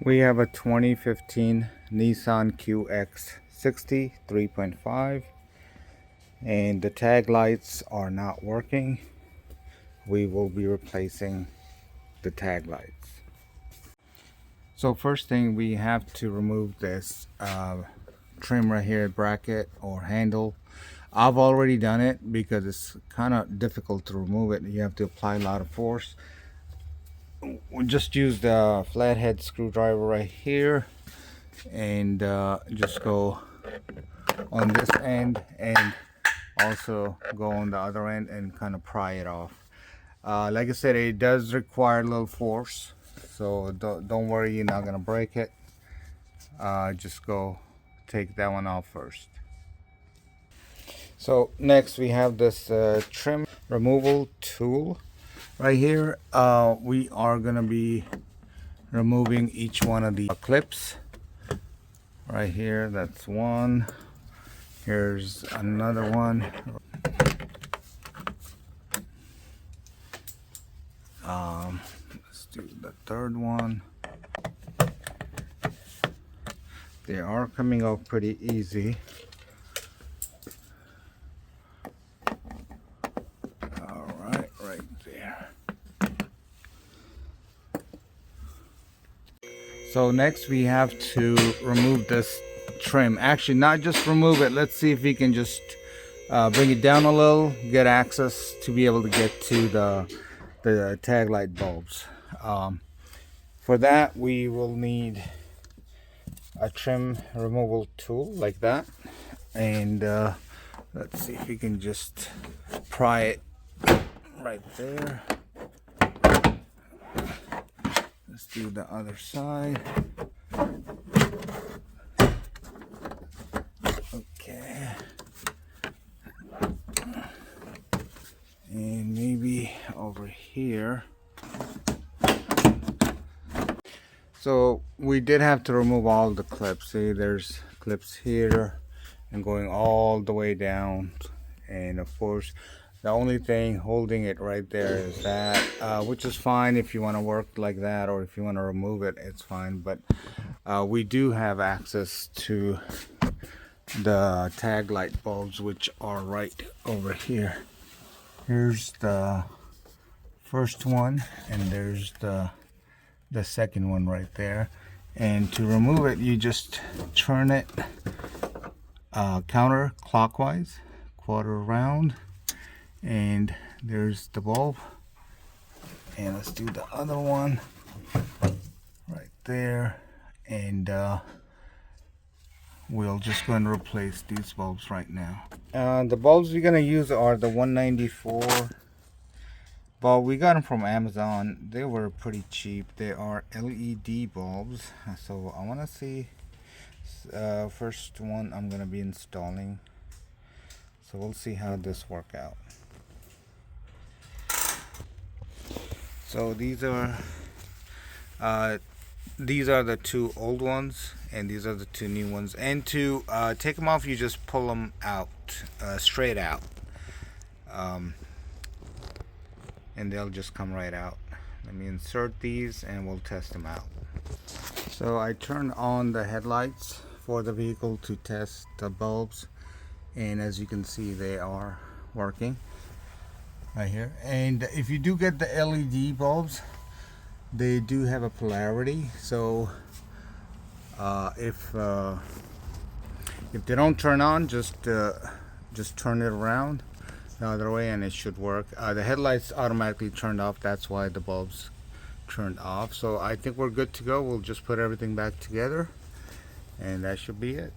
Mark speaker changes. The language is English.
Speaker 1: We have a 2015 Nissan QX60 3.5 and the tag lights are not working. We will be replacing the tag lights. So first thing, we have to remove this trim right here, bracket or handle. I've already done it because it's kind of difficult to remove it. You have to apply a lot of force. We'll just use the flathead screwdriver right here and just go on this end and also go on the other end and kind of pry it off. Like I said, it does require a little force, so don't worry, you're not gonna break it. Just go take that one off first. So next we have this trim removal tool right here. We are gonna be removing each one of the clips right here. That's one. Here's another one. Let's do the third one. They are coming off pretty easy. Alright, right there. So next we have to remove this trim. Actually, not just remove it. Let's see if we can just bring it down a little, get access to be able to get to the tag light bulbs. For that, we will need a trim removal tool like that, and let's see if we can just pry it right there. Let's do the other side. Okay, and maybe over here. So we did have to remove all the clips. See, there's clips here and going all the way down, and of course the only thing holding it right there is that, which is fine if you want to work like that, or if you want to remove it, it's fine. But we do have access to the tag light bulbs, which are right over here. Here's the first one, and there's the second one right there. And to remove it, you just turn it counterclockwise, quarter around, and there's the bulb. And let's do the other one right there, and we'll just go and replace these bulbs right now. The bulbs we're gonna use are the 194 bulb. We got them from Amazon. They were pretty cheap. They are LED bulbs. So I want to see first one I'm gonna be installing. So we'll see how this work out. So these are the two old ones, and these are the two new ones. And to take them off, you just pull them out, straight out, and they'll just come right out. Let me insert these and we'll test them out. So I turned on the headlights for the vehicle to test the bulbs, and as you can see, they are working right here. And if you do get the LED bulbs, they do have a polarity. So if they don't turn on, just turn it around the other way and it should work. The headlights automatically turned off, that's why the bulbs turned off. So I think we're good to go. We'll just put everything back together and that should be it.